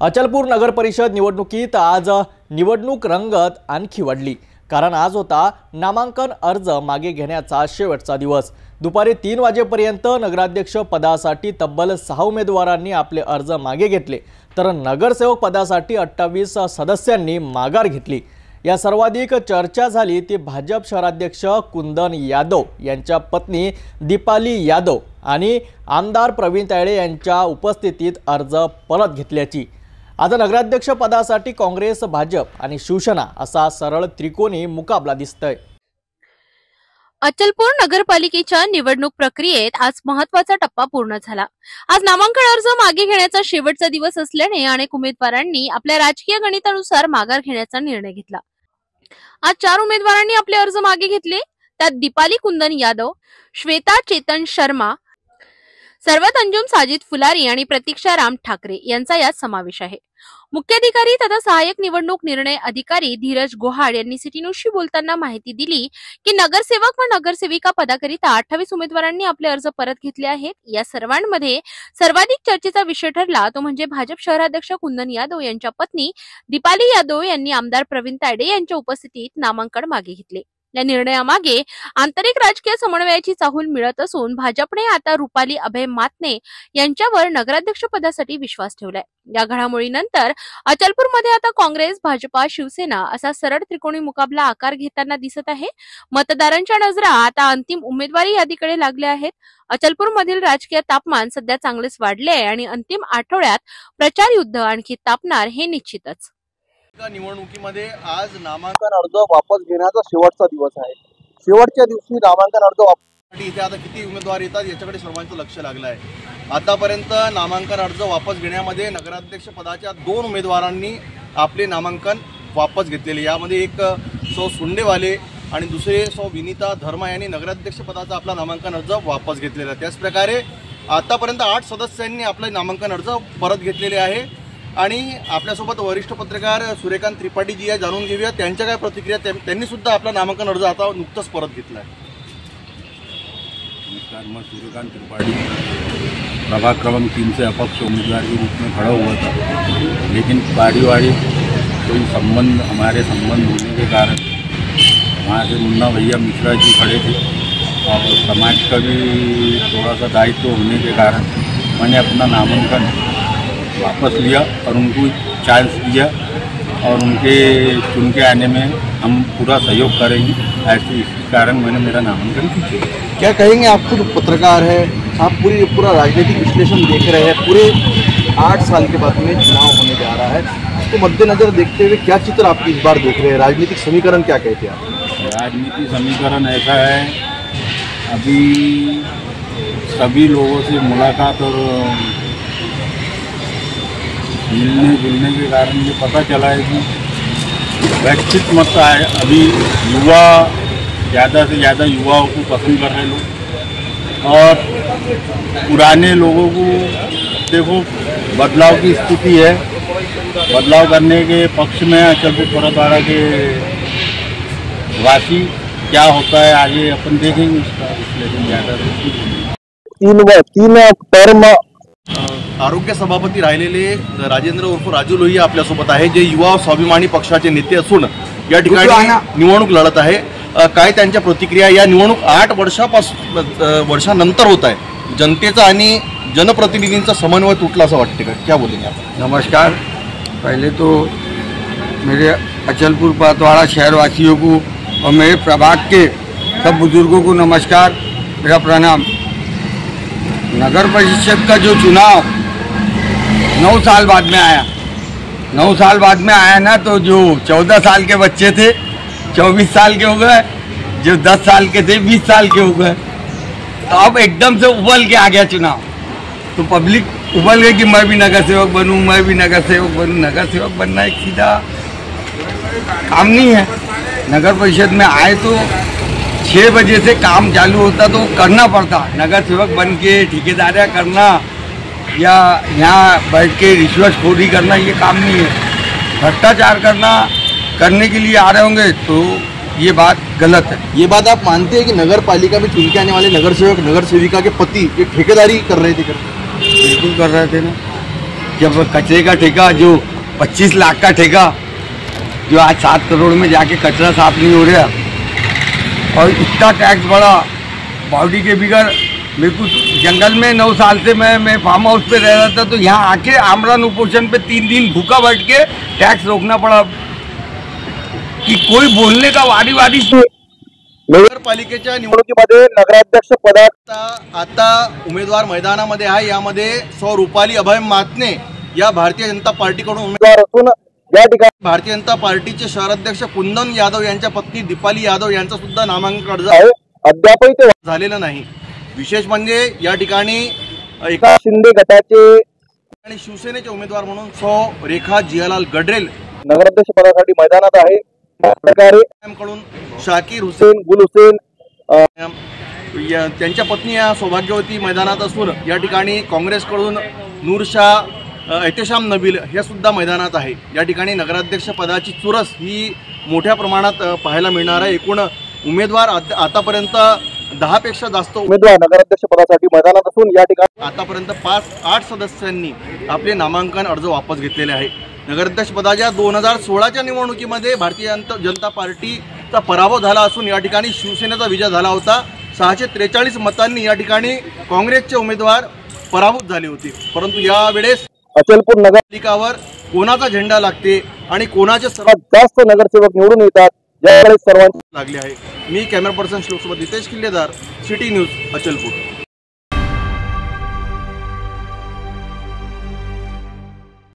अचलपूर नगर परिषद निवडणुकीत आज निवडणूक रंगत आणखी वाढली, कारण आज होता नामांकन अर्ज मागे घेण्याचा शेवटचा दिवस। दुपारी 3 वाजेपर्यंत नगराध्यक्ष पदासाठी तब्बल 6 उमेदवारांनी आपले अर्ज मागे घेतले, तर नगरसेवक पदासाठी 28 सदस्यांनी माघार घेतली। या सर्वाधिक चर्चा झाली ती भाजप शहराध्यक्ष कुंदन यादव यांच्या पत्नी दीपाली यादव आणि आमदार प्रवीण तायडे यांच्या उपस्थितीत अर्ज परत घेतल्याची। आता नगराध्यक्ष पदासाठी काँग्रेस, भाजप आणि शिवसेना असा सरळ त्रिकोणी मुकाबला दिसतोय। अचलपूर नगरपालिकेच्या निवडणूक प्रक्रियेत आज महत्त्वाचा टप्पा पूर्ण झाला। आज नामांकन अर्ज मागे घेण्याचा शेवटचा दिवस असल्याने अनेक उमेदवारांनी आपल्या राजकीय गणितानुसार माघार घेण्याचा निर्णय घेतला। आज 4 उमेदवारांनी आपले अर्ज मागे घेतले, त्यात दीपाली कुंदन यादव, श्वेता चेतन शर्मा, सर्वत अंजुम साजिद फुलारी आणि प्रतीक्षा राम ठाकरे यांचा यात समावेश आहे। मुख्याधिकारी तथा सहाय्यक निवडणूक निर्णय अधिकारी धीरज गोहाड यांनी सिटी न्यूजशी बोलताना माहिती दिली की नगरसेवक व नगरसेविका पदाकरिता 28 उमेदवारांनी आपले अर्ज परत घेतले आहेत। या सर्वांमध्ये सर्वाधिक चर्चेचा विषय ठरला तो म्हणजे भाजप शहराध्यक्ष कुंदन यादव यांच्या पत्नी दीपाली यादव यांनी आमदार प्रवीण तायडे यांच्या उपस्थितीत नामांकन मागे घेतले। या निर्णयामागे आंतरिक राजकीय समन्वयाची चाहूल मिळत असून भाजपने आता रुपाली अभय मातने यांच्यावर नगराध्यक्ष पदासाठी विश्वास ठेवलाय। या घडामोडीनंतर अचलपूरमध्ये आता काँग्रेस, भाजपा, शिवसेना असा सरळ त्रिकोणी मुकाबला आकार घेताना दिसत आहे। मतदारांच्या नजरा आता अंतिम उमेदवारी यादीकडे लागल्या आहेत। अचलपूरमधील राजकीय तापमान सध्या चांगलेच वाढले आहे आणि अंतिम आठवड्यात प्रचार युद्ध आणखी तापणार हे निश्चितच। निवडणुकीमध्ये आज नामांकन अर्ज वापस घेण्याचा शेवटचा दिवस आहे। शेवटच्या दिवशी नामांकन अर्ज वापस इथे आता किती उमेदवार येतात याच्याकडे सर्वांचं लक्ष लागलं आहे। आतापर्यंत नामांकन अर्ज वापस घेण्यामध्ये नगराध्यक्ष पदाच्या 2 उमेदवारांनी आपले नामांकन वापस घेतलेले। यामध्ये एक सौ सुंडेवाले आणि दुसरे सौ विनीता धर्मा यांनी नगराध्यक्ष पदाचा आपला नामांकन अर्ज वापस घेतलेला। त्याच प्रकारे आतापर्यंत 8 सदस्यांनी आपले नामांकन अर्ज परत घेतलेले आहे। आणि आपल्यासोबत वरिष्ठ पत्रकार सूर्यकांत त्रिपाठी जी आहे, जाणून घेऊया त्यांच्या काय प्रतिक्रिया। त्यांनी सुद्धा आपला नामांकन अर्ज आता नुकताच परत घेतला आहे। नमस्कार, मैं सूर्यकांत त्रिपाठी प्रभाग क्रमांक 3 से अपक्ष उम्मीदवार के रूप में खड़ा हुआ था, लेकिन पारिवारिक कोई संबंध हमारे संबंध होने के कारण वहाँ से मुन्ना भैया मिश्रा जी खड़े थे और समाज का भी थोड़ा सा दायित्व होने के कारण मैंने अपना नामांकन वापस लिया और उनको चांस दिया और उनके चुन के आने में हम पूरा सहयोग करेंगे। ऐसे इसी कारण मैंने मेरा नामांकन किया। क्या कहेंगे, आप खुद पत्रकार है, आप पूरा राजनीतिक विश्लेषण देख रहे हैं। पूरे 8 साल के बाद में चुनाव होने जा रहा है, उसको मद्देनजर देखते हुए क्या चित्र आप इस बार देख रहे हैं? राजनीतिक समीकरण क्या कहते हैं आप? राजनीतिक समीकरण ऐसा है, अभी सभी लोगों से मुलाकात और मिलने जुलने के कारण ये पता चला है कि वैश्विक मत है। अभी युवा ज़्यादा से ज़्यादा युवाओं को पसंद कर रहे लोग और पुराने लोगों को देखो बदलाव की स्थिति है। बदलाव करने के पक्ष में अचलपूर परतवाड़ा के वासी क्या होता है आगे अपन देखेंगे उसका विश्लेषण। ज़्यादा 3 टर्म आरोग्य सभापती राहिलेले राजेंद्र उर्फ राजू लोहिया आपल्यासोबत आहे, जे युवा स्वाभिमानी पक्षाचे नेते असून या ठिकाणी निवडणूक लढत आहे। काय त्यांच्या प्रतिक्रिया? या निवडणूक 8 वर्षानंतर होत आहे। जनतेचा आणि जनप्रतिनिधींचा समन्वय तुटला असं वाटते का? क्या बोलेंगे आप? नमस्कार, पहले तो मेरे अचलपूर परतवाड़ा शहरवासियों को और मेरे प्रभाग के सब बुजुर्गों को नमस्कार, मेरा प्रणाम। नगर परिषद का जो चुनाव 9 साल बाद में आया, 9 साल बाद में आया ना, तो जो 14 साल के बच्चे थे 24 साल के हो गए, जो 10 साल के थे 20 साल के हो गए। तो अब एकदम से उबल के आ गया चुनाव, तो पब्लिक उबल गई कि मैं भी नगर सेवक बनूं, मैं भी नगर सेवक बनूं। नगर सेवक बनना एक सीधा काम नहीं है। नगर परिषद में आए तो 6 बजे से काम चालू होता तो करना पड़ता। नगर सेवक बन के ठेकेदारियाँ करना या यहाँ बैठ के रिश्वतखोरी करना ये काम नहीं है। भ्रष्टाचार करने के लिए आ रहे होंगे तो ये बात गलत है। ये बात आप मानते हैं कि नगर पालिका में चुन के आने वाले नगर सेवक, नगर सेविका के पति ये ठेकेदारी कर रहे थे? बिल्कुल कर रहे थे ना। जब कचरे का ठेका जो 25 लाख का ठेका जो आज 7 करोड़ में जाके कचरा साफ नहीं हो रहा, और इतना टैक्स बढ़ा बॉडी के बिगड़। मेरे को जंगल में 9 साल से मैं फार्म हाउस पे रह रहा था, तो यहाँ आके आमरण उपोषण पे 3 दिन भूखा बैठ के टैक्स रोकना पड़ा कि कोई बोलने का वारी नगरपालिकेच्या निवडणुकीमध्ये नगराध्यक्ष पदाचा आता उमेदवार मैदानामध्ये आहे। यामध्ये सौ रुपाली अभय मातने या भारतीय जनता पार्टीकडून उमेदवार असून या ठिकाणी भारतीय जनता पार्टीचे शहराध्यक्ष कुंदन यादव यांच्या पत्नी दीपाली यादव यांचा सुद्धा नामांकन अर्ज आहे, अद्यापही ते झालेलं नाही। विशेष म्हणजे या ठिकाणी एका शिंदे गटाचे आणि शिवसेनेचे उमेदवार म्हणून सौ रेखा जियालाल गडरेल नगराध्यक्ष पदासाठी मैदानात आहे। कडून शाकीर हुसेन, गुल हुसेन त्यांच्या पत्नी या सौभाग्यवती मैदानात असून या ठिकाणी काँग्रेसकडून नूरशाह एहतेशाम नबील हे सुद्धा मैदानात आहे। या ठिकाणी नगराध्यक्ष पदाची चुरस ही मोठ्या प्रमाणात पाहायला मिळणार आहे। एकूण उमेदवार आतापर्यंत 10 पेक्षा जास्त उमेदवार नगराध्यक्ष पदासाठी मैदानात असून या ठिकाणी आतापर्यंत 5-8 सदस्यांनी आपले नामांकन अर्ज वापस घेतलेले आहे। नगराध्यक्ष पदाच्या 2016च्या निवडणुकीमध्ये भारतीय जनता पार्टीचा पराभव झाला असून या ठिकाणी शिवसेनेचा विजय झाला होता। 643 मतांनी या ठिकाणी काँग्रेसचे उमेदवार पराभूत झाले होते, परंतु यावेळेस अचलपूर नगरपालिकावर कोणाचा झेंडा लागते आणि कोणाचे सर्वात जास्त नगरसेवक निवडून येतात याकडे सर्वांची लागली आहे। मी कॅमेरा पर्सन श्लोकसोबत नितेश किल्लेदार, सिटी न्यूज, अचलपूर।